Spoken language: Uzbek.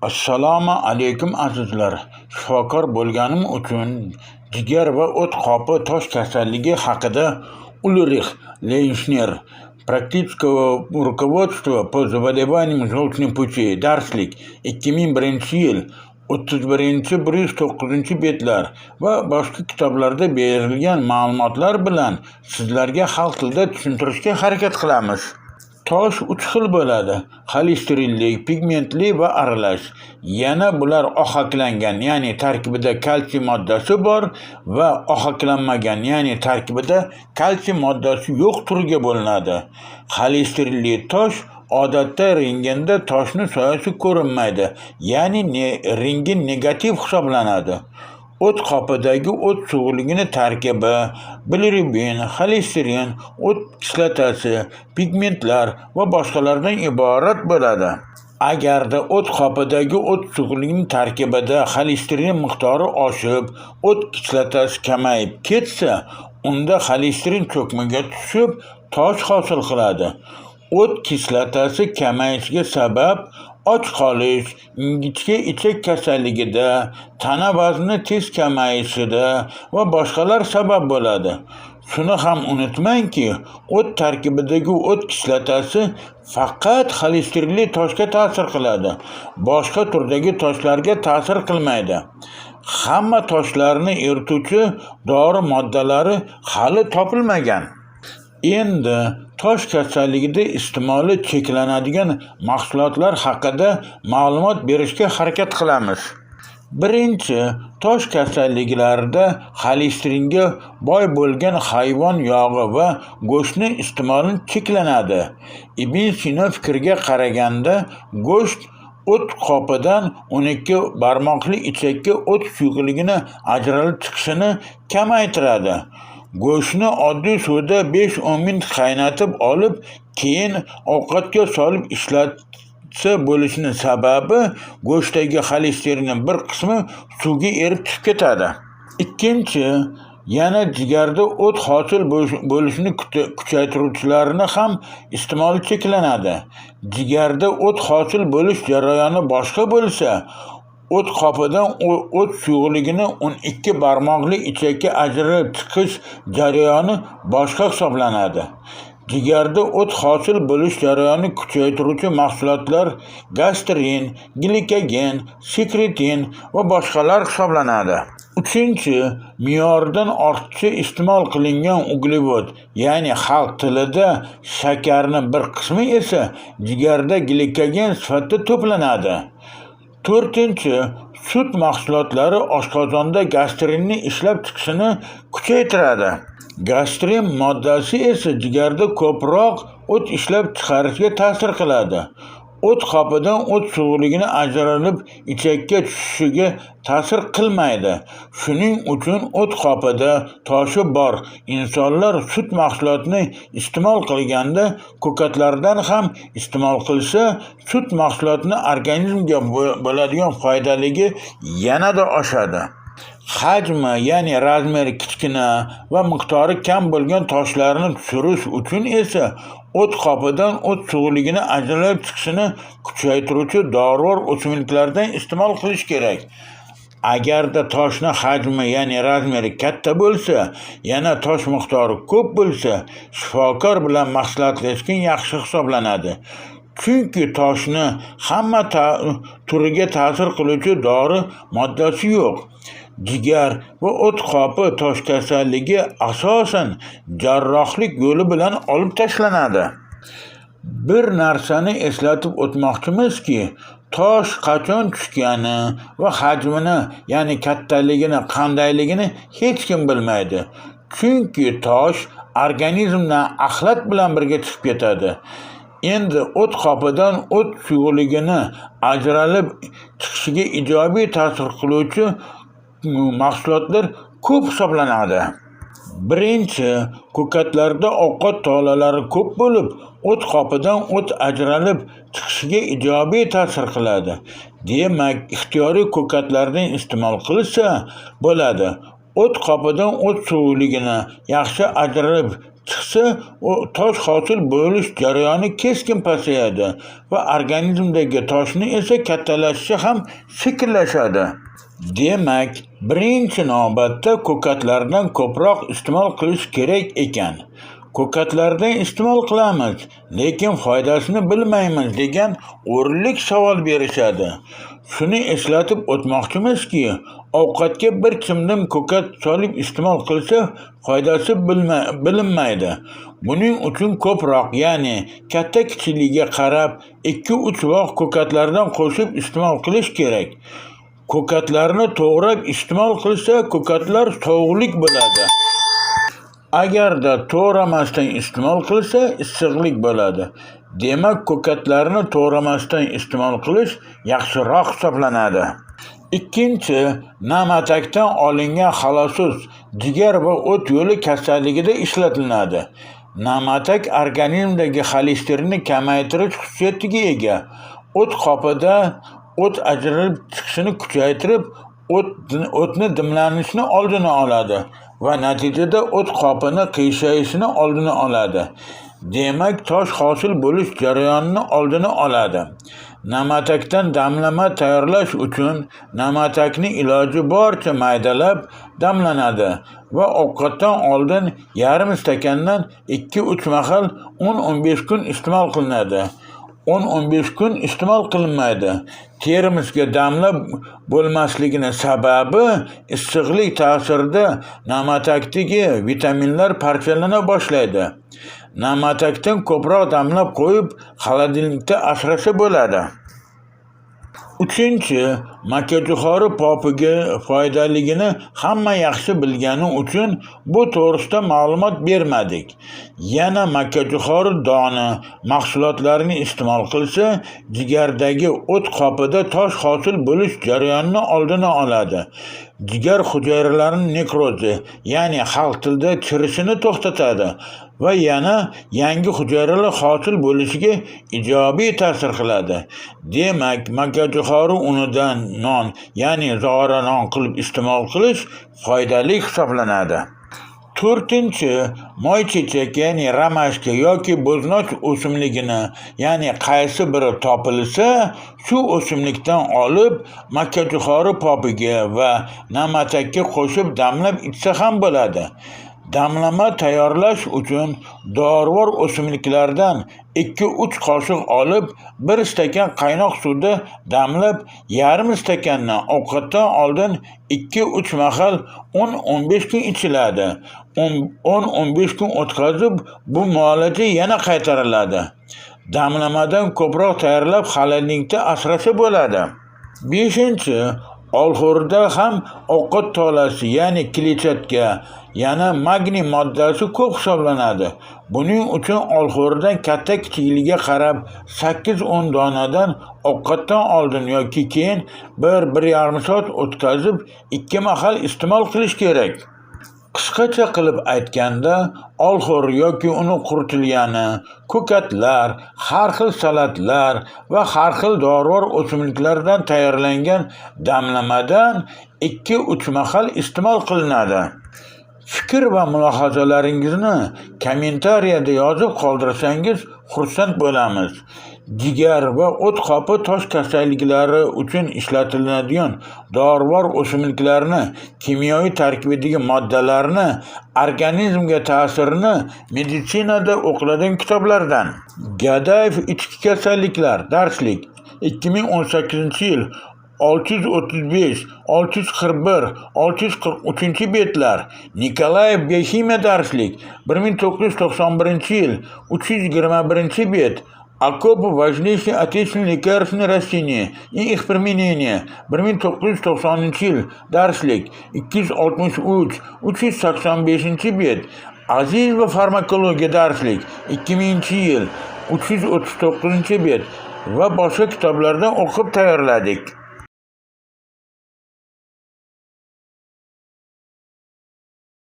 Assalomu alaykum azizlar. Shifokor bo'lganim uchun jigar va o't qopi tosh kasalligi haqida Ulrix Leyshner, практического руководства по заболеваниям желчной пути, darslik 2001-yil 31-109 betlar va boshqa kitoblarda berilgan ma'lumotlar bilan sizlarga xalq tilida tushuntirishga harakat qilamiz. Tosh 3 xil bo'ladi: xolesterinli, pigmentli va aralash. Yana bular ohaklangan, ya'ni tarkibida kalsiy moddasi bor va ohaklanmagan, ya'ni tarkibida kalsiy moddasi yo'q turiga bo'linadi. Xolesterinli tosh odatda rentgenda toshning soyasi ko'rinmaydi, ya'ni rengi negativ hisoblanadi. O't qopidagi o't sug'ligini tarkibi bilirubin, xolesterin, o't kislotasi, pigmentlar va boshqalardan iborat bo'ladi. Agarda o't qopidagi o't sug'ligining tarkibida xolesterin miqdori oshib, o't kislotasi kamayib ketsa, unda xolesterin cho'kmaga tushib, tosh hosil qiladi. O't kislotasi kamayishiga sabab och qolish, ingichka ichak kasalligida, tana vazni tez kamayishida va boshqalar sabab bo'ladi. Shuni ham unutmangki, o't tarkibidagi o't kislotasi faqat xolesterinli toshga ta'sir qiladi. Boshqa turdagi toshlarga ta'sir qilmaydi. Hamma toshlarni erituvchi dori moddalari hali topilmagan. Endi tosh kasalligida iste'moli cheklanadigan mahsulotlar haqida ma'lumot berishga harakat qilamiz. Birinchi, tosh kasalliklarida xolesteringa boy bo'lgan hayvon yog'i va go'shtni iste'moli cheklanadi. Ibn Sino fikriga qaraganda, go'sht o't qopidan 12 barmoqli ichakka o't suyuqligini ajralib chiqishini kamaytiradi. Go'shtni oddiy suvda 5-10 minut qaynatib olib, keyin ovqatga solib ishlatsa bo'lishining sababi go'shtdagi xolesterinning bir qismi suvga erib chiqib ketadi. Ikkinchi, yana jigarda o't hosil bo'lishini kuchaytiruvchilarni ham iste'moli cheklanadi. Jigarda o't hosil bo'lish jarayoni boshqa bo'lsa, o't qopidan o't suyuqligini 12 barmoqli ichakka ajralib chiqish jarayoni boshqa hisoblanadi. Jigarda o't hosil bo'lish jarayoni kuchaytiruvchi mahsulotlar gastrin, glikogen, sekretin va boshqalar hisoblanadi. Uchinchi, me'yordan ortiqcha iste'mol qilingan uglevod, ya'ni xalq tilida shakarning bir qismi esa jigarda glikogen sifatida to'planadi. To'rtinchi, sut mahsulotlari oshqozonda gastrinni ishlab chiqishini kuchaytiradi. Gastrin moddasi esa jigarda ko'proq o't ishlab chiqarishga ta'sir qiladi. O't qopidan o't sug'ligini ajralib ichakka tushishiga ta'sir qilmaydi. Shuning uchun o't qopida toshi bor insonlar sut mahsulotini iste'mol qilganda ko'katlardan ham iste'mol qilsa, sut mahsulotini organizmga bo'ladigan foydaligi yanada oshadi. Hajmi, ya'ni razmeri kichkina va miqdori kam bo'lgan toshlarni tushirish uchun esa o't qopidan o't sug'ligini ajralib chiqishini kuchaytiruvchi dorivor o'simliklardan iste'mol qilish kerak. Agarda toshning hajmi, ya'ni razmeri katta bo'lsa, yana tosh miqdori ko'p bo'lsa, shifokor bilan maslahatlashgan yaxshi hisoblanadi. Chunki toshni hamma turiga ta'sir qiluvchi dori moddasi yo'q. Jigar va o't qopi tosh kasalligi asosan jarrohlik yo'li bilan olib tashlanadi. Bir narsani eslatib o'tmoqchimizki, tosh qachon tushgani va hajmini, ya'ni kattaligini qandayligini hech kim bilmaydi. Chunki tosh organizmdan axlat bilan birga chiqib ketadi. Endi o't qopidan o't suyuqligini ajralib chiqishiga ijobiy ta'sir qiluvchi mahsulotlar ko'p hisoblanadi. Birinchi, ko'katlarda ovqat tolalari ko'p bo'lib, o't qopidan o't ajralib chiqishiga ijobiy ta'sir qiladi. Demak, ixtiyoriy ko'katlardan iste'mol qilsa bo'ladi. O't qopidan o't suvligini yaxshi ajralib chiqsa, tosh hosil bo'lish jarayoni keskin pasayadi va organizmdagi toshni esa kattalashishi ham sekinlashadi. Demak, birinchi navbatda ko'katlardan ko'proq iste'mol qilish kerak ekan. Ko'katlardan iste'mol qilamiz, lekin foydasini bilmaymiz degan o'rinli savol berishadi. Shuni eslatib o'tmoqchimizki, ovqatga bir chimdim ko'kat solib iste'mol qilsa, foydasi bilinmaydi. Buning uchun ko'proq, ya'ni katta kichikligiga qarab 2-3 vaq ko'katlardan qo'shib iste'mol qilish kerak. Ko'katlarni to'g'rab iste'mol qilsa, ko'katlar sovuqlik bo'ladi. Agarda to'g'ramasdan iste'mol qilsa, issiqlik bo'ladi. Demak, ko'katlarni to'g'ramasdan iste'mol qilish yaxshiroq hisoblanadi. Ikkinchi, na'matakdan olingan xalosus jigar va o't yo'li kasalligida ishlatiladi. Na'matak organizmdagi xolesterinni kamaytirish xususiyatiga ega. O't qopida o't ajralib chiqishini kuchaytirib, o'tni dimlanishini oldini oladi va natijada o't qopini qiyshayishini oldini oladi. Demak, tosh hosil bo'lish jarayonini oldini oladi. Na'matakdan damlama tayyorlash uchun na'matakni iloji boricha maydalab damlanadi va ovqatdan oldin yarim stakandan 2-3 mahal 10-15 kun iste'mol qilinadi. 10-15 kun iste'mol qilinmaydi. Terimizga damlab bo'lmasligining sababi issiqlik ta'sirida na'matakdagi vitaminlar parchalana boshlaydi. Na'matakdan ko'proq damlab qo'yib, xolodilnikda asrasa bo'ladi. Uchinchi, makajo'xori popiga foydaligini hamma yaxshi bilgani uchun bu to'g'risida ma'lumot bermadik. Yana makajo'xori doni mahsulotlarini iste'mol qilsa, jigardagi o't qopida tosh hosil bo'lish jarayonini oldini oladi. Jigar hujayralarining nekrozi, ya'ni xalq tilida chirishini to'xtatadi va yana yangi hujayralar hosil bo'lishiga ijobiy ta'sir qiladi. Demak, makajo'xori unidan non, ya'ni zog'ora non qilib iste'mol qilish foydali hisoblanadi. To'rtinchi, moychechak, ya'ni ramashka yoki bo'znoch o'simligini, ya'ni qaysi biri topilsa, shu o'simlikdan olib, makajo'xori popiga va na'matakka qo'shib damlab ichsa ham bo'ladi. Damlama tayyorlash uchun dorivor o'simliklardan 2-3 qoshiq olib, 1 stakan qaynoq suvda damlab, yarim stakandan ovqatdan oldin 2-3 mahal 10-15 kun ichiladi. 10-15 kun o'tkazib, bu muolaja yana qaytariladi. Damlamadan ko'proq tayyorlab xolodilnikda asrasa bo'ladi. 5. Olxo'rida ham ovqat tolasi, ya'ni kletchatka, yana magniy moddasi ko'p hisoblanadi. Buning uchun olxo'ridan katta kichikligiga qarab 8-10 donadan ovqatdan oldin yoki keyin 1-1,5 soat o'tkazib 2 mahal iste'mol qilish kerak. Qisqacha qilib aytganda, olxo'r yoki uni quritilgani, ko'katlar, har xil salatlar va har xil dorivor o'simliklardan tayyorlangan damlamadan 2-3 mahal iste'mol qilinadi. Fikr va mulohazalaringizni kommentariyada yozib qoldirsangiz xursand bo'lamiz. Jigar va o't qopi tosh kasalliklari uchun ishlatiladigan dorivor o'simliklarni, kimyoviy tarkibidagi moddalarni, organizmga ta'sirini meditsinada o'qiladigan kitoblardan. Gadayev ichki kasalliklar darslik 2018-yil 635, 641, 643 betlar. Nikolayev biokimiya darslik 1991-yil 321 bet. Окопы важнейшие отечественные лекарственные растения и их применение. 1990-yil darslik 263, 385 bet. Azizova farmakologiya darslik 2000-yil 339 bet va boshqa kitoblardan o'qib tayyorladik.